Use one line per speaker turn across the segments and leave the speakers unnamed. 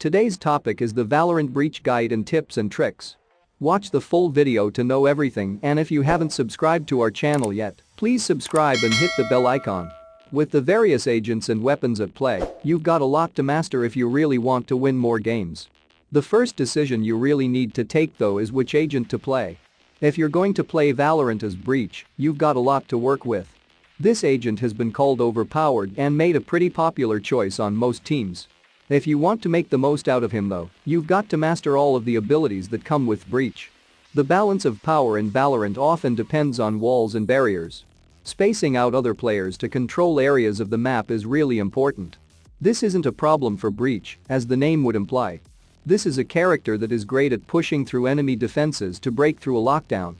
Today's topic is the Valorant Breach Guide and Tips and Tricks. Watch the full video to know everything, and if you haven't subscribed to our channel yet, please subscribe and hit the bell icon. With the various agents and weapons at play, you've got a lot to master if you really want to win more games. The first decision you really need to take though is which agent to play. If you're going to play Valorant as Breach, you've got a lot to work with. This agent has been called overpowered and made a pretty popular choice on most teams. If you want to make the most out of him though, you've got to master all of the abilities that come with Breach. The balance of power in Valorant often depends on walls and barriers. Spacing out other players to control areas of the map is really important. This isn't a problem for Breach, as the name would imply. This is a character that is great at pushing through enemy defenses to break through a lockdown.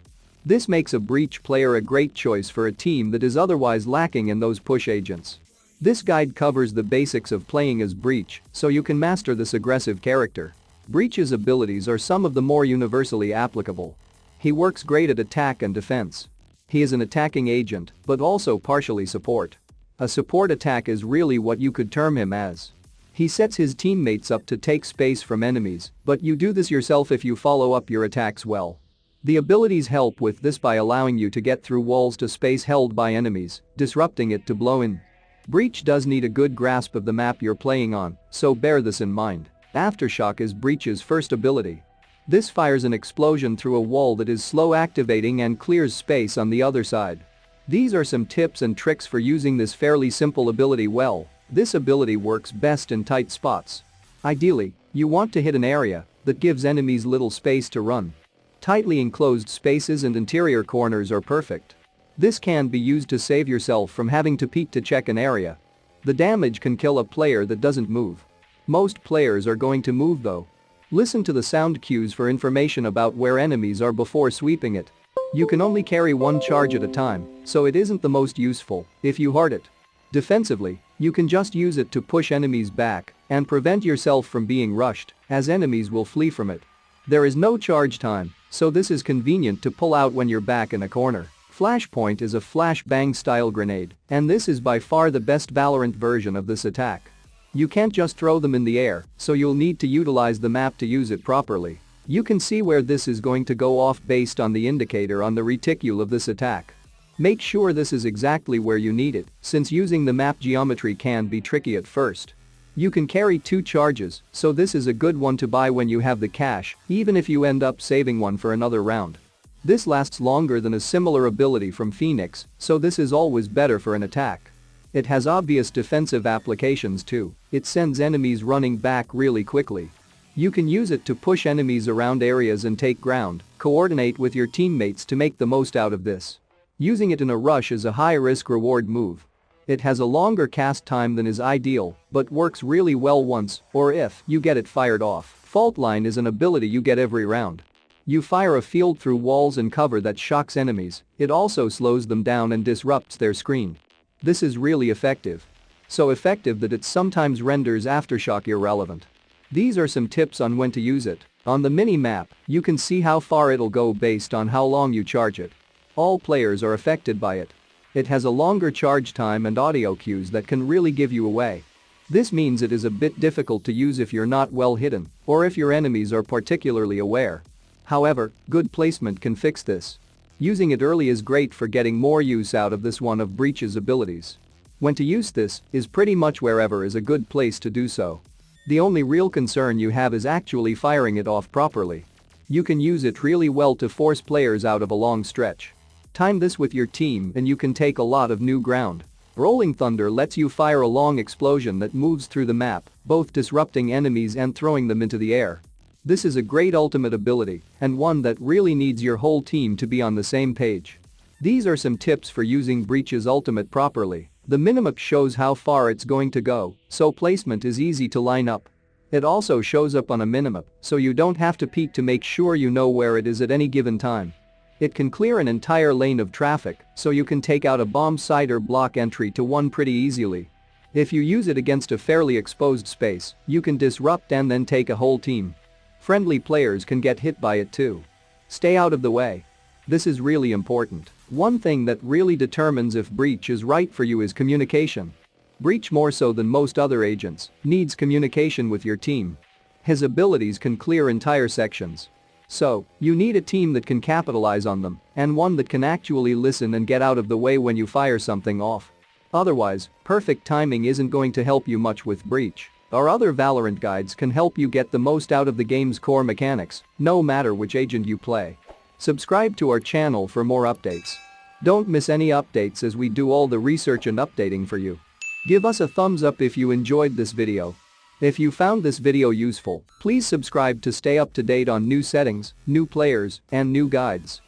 This makes a Breach player a great choice for a team that is otherwise lacking in those push agents. This guide covers the basics of playing as Breach, so you can master this aggressive character. Breach's abilities are some of the more universally applicable. He works great at attack and defense. He is an attacking agent, but also partially support. A support attack is really what you could term him as. He sets his teammates up to take space from enemies, but you do this yourself if you follow up your attacks well. The abilities help with this by allowing you to get through walls to space held by enemies, disrupting it to blow in. Breach does need a good grasp of the map you're playing on, so bear this in mind. Aftershock is Breach's first ability. This fires an explosion through a wall that is slow activating and clears space on the other side. These are some tips and tricks for using this fairly simple ability well. This ability works best in tight spots. Ideally, you want to hit an area that gives enemies little space to run. Tightly enclosed spaces and interior corners are perfect. This can be used to save yourself from having to peek to check an area. The damage can kill a player that doesn't move. Most players are going to move though. Listen to the sound cues for information about where enemies are before sweeping it. You can only carry one charge at a time, so it isn't the most useful if you hoard it. Defensively, you can just use it to push enemies back and prevent yourself from being rushed, as enemies will flee from it. There is no charge time, so this is convenient to pull out when you're back in a corner. Flashpoint is a flashbang style grenade, and this is by far the best Valorant version of this attack. You can't just throw them in the air, so you'll need to utilize the map to use it properly. You can see where this is going to go off based on the indicator on the reticule of this attack. Make sure this is exactly where you need it, since using the map geometry can be tricky at first. You can carry 2 charges, so this is a good one to buy when you have the cash, even if you end up saving one for another round. This lasts longer than a similar ability from Phoenix, so this is always better for an attack. It has obvious defensive applications too. It sends enemies running back really quickly. You can use it to push enemies around areas and take ground, coordinate with your teammates to make the most out of this. Using it in a rush is a high risk-reward move. It has a longer cast time than is ideal, but works really well once, or if, you get it fired off. Faultline is an ability you get every round. You fire a field through walls and cover that shocks enemies. It also slows them down and disrupts their screen. This is really effective. So effective that it sometimes renders Aftershock irrelevant. These are some tips on when to use it. On the mini-map, you can see how far it'll go based on how long you charge it. All players are affected by it. It has a longer charge time and audio cues that can really give you away. This means it is a bit difficult to use if you're not well hidden, or if your enemies are particularly aware. However, good placement can fix this. Using it early is great for getting more use out of this one of Breach's abilities. When to use this is pretty much wherever is a good place to do so. The only real concern you have is actually firing it off properly. You can use it really well to force players out of a long stretch. Time this with your team and you can take a lot of new ground. Rolling Thunder lets you fire a long explosion that moves through the map, both disrupting enemies and throwing them into the air. This is a great ultimate ability, and one that really needs your whole team to be on the same page. These are some tips for using Breach's ultimate properly. The minimap shows how far it's going to go, so placement is easy to line up. It also shows up on a minimap, so you don't have to peek to make sure you know where it is at any given time. It can clear an entire lane of traffic, so you can take out a bomb site or block entry to one pretty easily. If you use it against a fairly exposed space, you can disrupt and then take a whole team. Friendly players can get hit by it too. Stay out of the way. This is really important. One thing that really determines if Breach is right for you is communication. Breach, more so than most other agents, needs communication with your team. His abilities can clear entire sections. So, you need a team that can capitalize on them, and one that can actually listen and get out of the way when you fire something off. Otherwise, perfect timing isn't going to help you much with Breach. Our other Valorant guides can help you get the most out of the game's core mechanics, no matter which agent you play. Subscribe to our channel for more updates. Don't miss any updates as we do all the research and updating for you. Give us a thumbs up if you enjoyed this video. If you found this video useful, please subscribe to stay up to date on new settings, new players, and new guides.